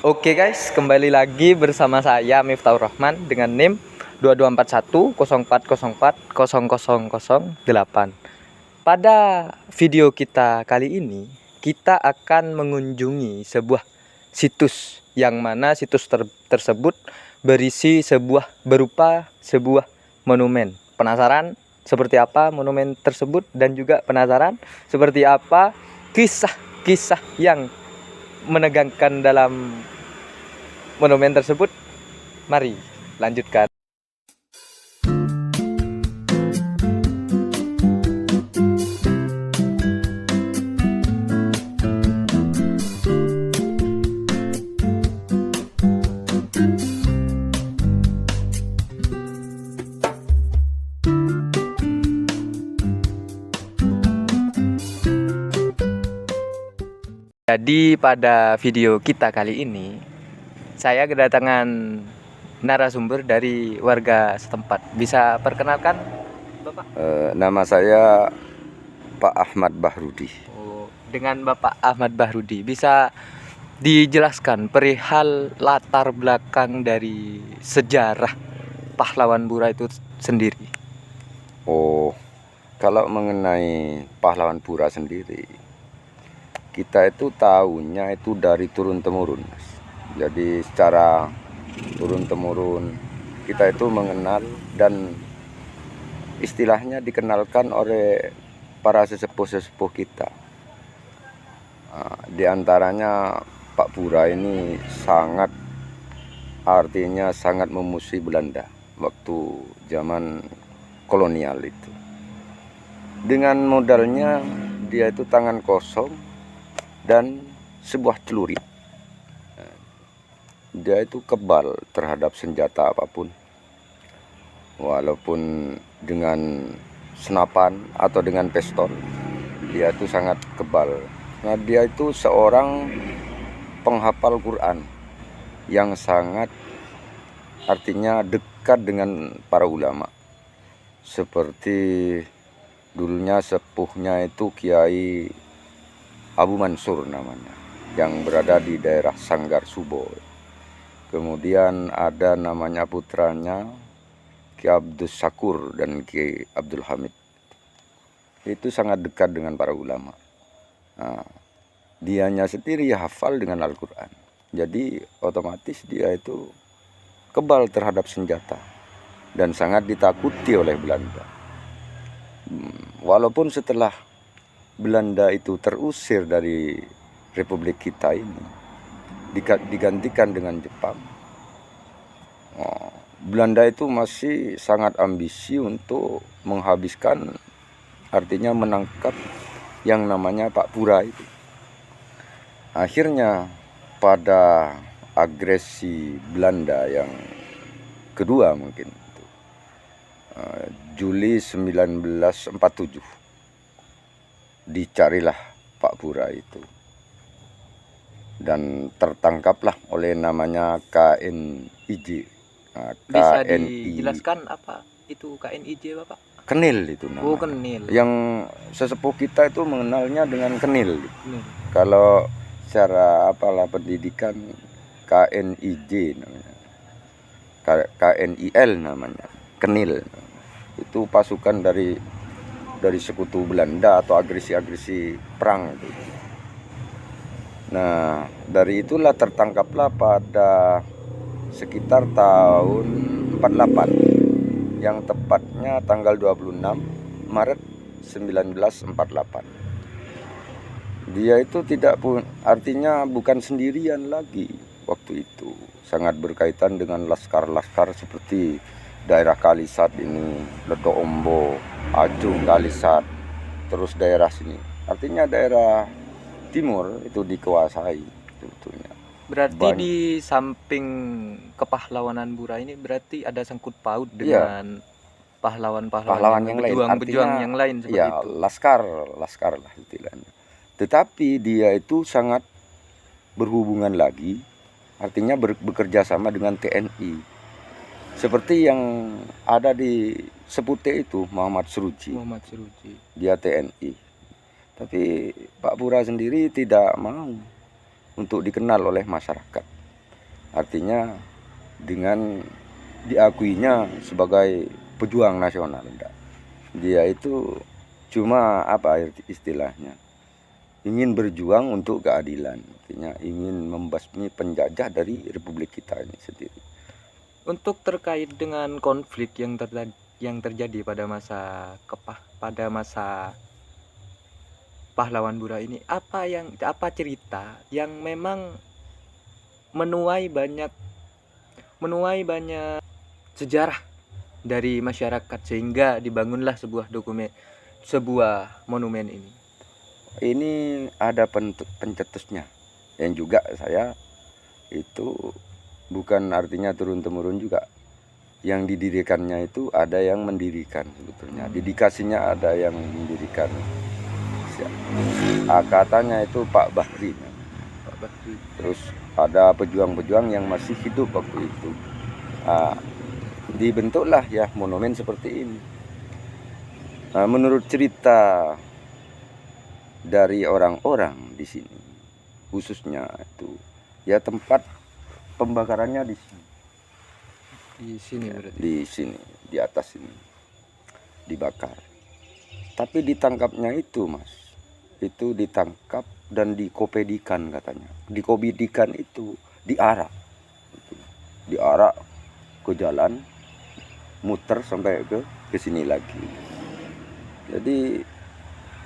Oke guys, kembali lagi bersama saya Miftahur Rahman dengan NIM 224104040008. Pada video kita kali ini, kita akan mengunjungi sebuah situs yang mana situs tersebut berupa sebuah monumen. Penasaran seperti apa monumen tersebut dan juga penasaran seperti apa kisah-kisah yang menegangkan dalam monumen tersebut? Mari lanjutkan. Jadi pada video kita kali ini saya kedatangan narasumber dari warga setempat. Bisa perkenalkan Bapak? Nama saya Pak Ahmad Bahrudi. Dengan Bapak Ahmad Bahrudi, bisa dijelaskan perihal latar belakang dari sejarah pahlawan Pura itu sendiri? Kalau mengenai pahlawan Pura sendiri, kita itu tahunya itu dari turun-temurun, Mas. Jadi secara turun-temurun kita itu mengenal dan istilahnya dikenalkan oleh para sesepuh-sesepuh kita. Di antaranya Pak Pura ini sangat memusuhi Belanda waktu zaman kolonial itu. Dengan modalnya dia itu tangan kosong dan sebuah celurit. Dia itu kebal terhadap senjata apapun, walaupun dengan senapan atau dengan pistol, dia itu sangat kebal. Nah, dia itu seorang penghafal Quran yang sangat artinya dekat dengan para ulama. Seperti dulunya sepuhnya itu Kiai Abu Mansur namanya, yang berada di daerah Sanggar Subo. Kemudian ada namanya putranya Ki Abdus Syakur dan Ki Abdul Hamid. Itu sangat dekat dengan para ulama. Nah, dianya sendiri hafal dengan Al-Quran. Jadi otomatis dia itu kebal terhadap senjata dan sangat ditakuti oleh Belanda. Walaupun setelah Belanda itu terusir dari Republik kita ini, digantikan dengan Jepang, Belanda itu masih sangat ambisi untuk menghabiskan, artinya menangkap yang namanya Pak Pura itu. Akhirnya pada agresi Belanda yang kedua mungkin itu, Juli 1947 dicarilah Pak Pura itu dan tertangkaplah oleh namanya KNIJ. Bisa dijelaskan apa itu KNIJ, Bapak? Kenil itu namanya. Oh, Kenil. Yang sesepuh kita itu mengenalnya dengan Kenil. Kalau secara pendidikan KNIJ namanya, KNIL namanya, Kenil. Itu pasukan dari sekutu Belanda atau agresi perang itu. Nah, dari itulah tertangkaplah pada sekitar tahun 48, yang tepatnya tanggal 26 Maret 1948. Dia itu artinya bukan sendirian lagi waktu itu. Sangat berkaitan dengan laskar-laskar seperti daerah Kalisat ini, Ledo Ombo, Ajung Kalisat, terus daerah sini. Artinya daerah timur itu dikuasai sebetulnya. Berarti di samping kepahlawanan Pura ini berarti ada sangkut paut dengan pahlawan yang lain, pejuang yang lain seperti itu. Laskar lah istilahnya. Tetapi dia itu sangat berhubungan lagi, artinya bekerja sama dengan TNI. Seperti yang ada di Sepute itu, Muhammad Suruji. Dia TNI. Tapi Pak Pura sendiri tidak mau untuk dikenal oleh masyarakat. artinya dengan diakuinya sebagai pejuang nasional. Enggak. Dia itu cuma apa istilahnya, ingin berjuang untuk keadilan, artinya ingin membasmi penjajah dari republik kita ini sendiri. Untuk terkait dengan konflik yang terjadi pada masa pahlawan Bura ini, apa cerita yang memang menuai banyak sejarah dari masyarakat sehingga dibangunlah sebuah monumen ini? Ini ada pencetusnya, yang juga saya itu bukan artinya turun-temurun juga. Yang didirikannya itu ada yang mendirikan sebetulnya. Dedikasinya ada yang mendirikan. Katanya itu Pak Bahri. Terus ada pejuang-pejuang yang masih hidup waktu itu. Dibentuklah ya monumen seperti ini. Menurut cerita dari orang-orang di sini, khususnya itu ya tempat pembakarannya di sini. Di sini berarti. Di sini, di atas ini dibakar. Tapi ditangkapnya itu, Mas, itu ditangkap dan dikopedikan katanya. Dikopedikan itu diarak ke jalan, muter sampai ke sini lagi. Jadi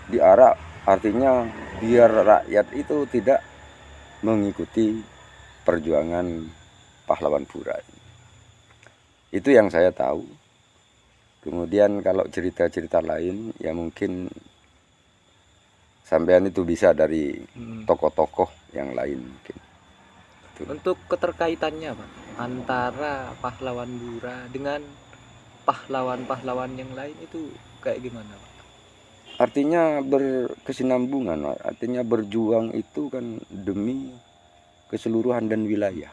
diarak artinya biar rakyat itu tidak mengikuti perjuangan pahlawan Bura. Itu yang saya tahu. Kemudian kalau cerita-cerita lain ya mungkin sampean itu bisa dari tokoh-tokoh yang lain mungkin. Untuk keterkaitannya Pak antara pahlawan Bura dengan pahlawan-pahlawan yang lain itu kayak gimana Pak? Artinya berkesinambungan, artinya berjuang itu kan demi keseluruhan dan wilayah.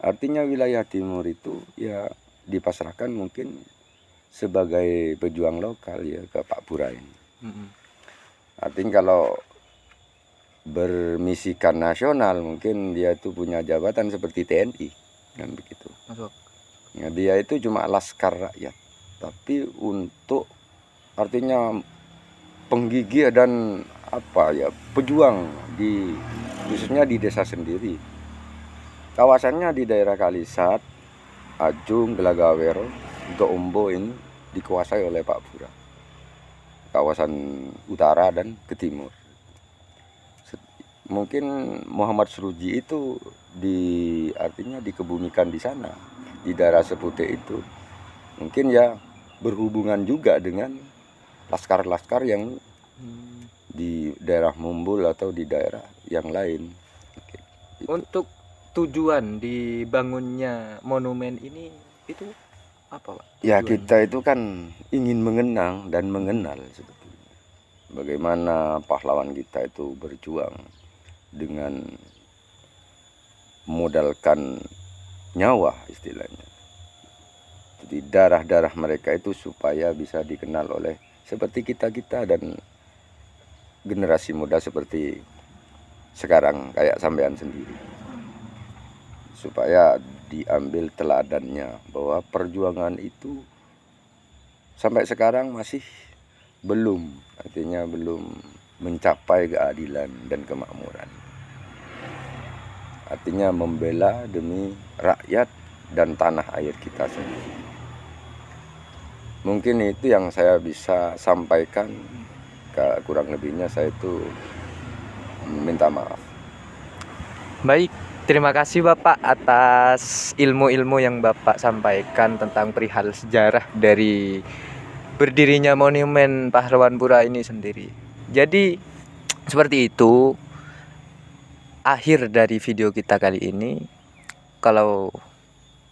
Artinya wilayah timur itu ya dipasrahkan mungkin sebagai pejuang lokal ya ke Pak Bura ini. Artinya kalau bermisikan nasional mungkin dia itu punya jabatan seperti TNI kan begitu. Ya, dia itu cuma laskar rakyat, tapi untuk artinya penggigih dan pejuang khususnya di desa sendiri. Kawasannya di daerah Kalisat, Ajung, Gelagawero, Ombo ini dikuasai oleh Pak Bura. Kawasan utara dan ke timur. Mungkin Muhammad Suruji itu artinya dikebumikan di sana, di daerah Sepute itu. Mungkin ya berhubungan juga dengan laskar-laskar yang di daerah Mumbul atau di daerah yang lain. Untuk tujuan dibangunnya monumen ini itu apa Pak? Ya kita itu kan ingin mengenang dan mengenal sebetulnya bagaimana pahlawan kita itu berjuang dengan modalkan nyawa istilahnya. Jadi darah-darah mereka itu supaya bisa dikenal oleh seperti kita dan generasi muda seperti sekarang kayak sampean sendiri, supaya diambil teladannya bahwa perjuangan itu sampai sekarang masih belum mencapai keadilan dan kemakmuran. Artinya membela demi rakyat dan tanah air kita sendiri. Mungkin itu yang saya bisa sampaikan. Kurang lebihnya saya itu minta maaf. Baik, terima kasih Bapak atas ilmu-ilmu yang Bapak sampaikan tentang perihal sejarah dari berdirinya monumen pahlawan Bura ini sendiri. Jadi seperti itu akhir dari video kita kali ini. Kalau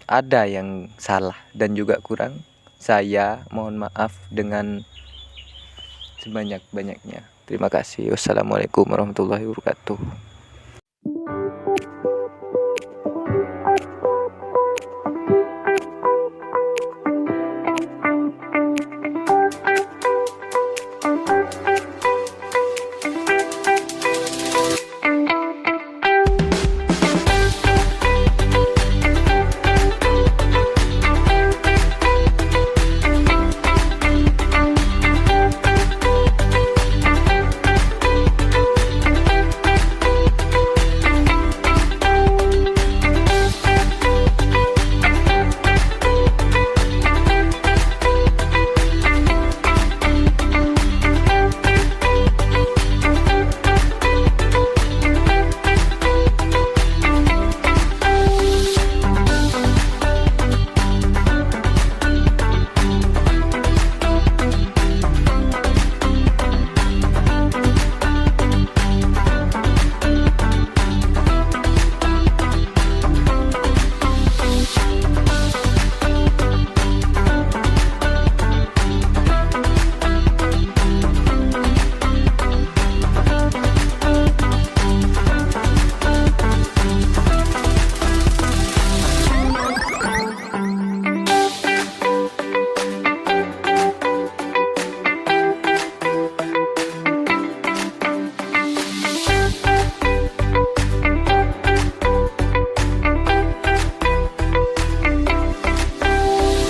ada yang salah dan juga kurang, saya mohon maaf dengan sebanyak-banyaknya. Terima kasih. Wassalamualaikum warahmatullahi wabarakatuh.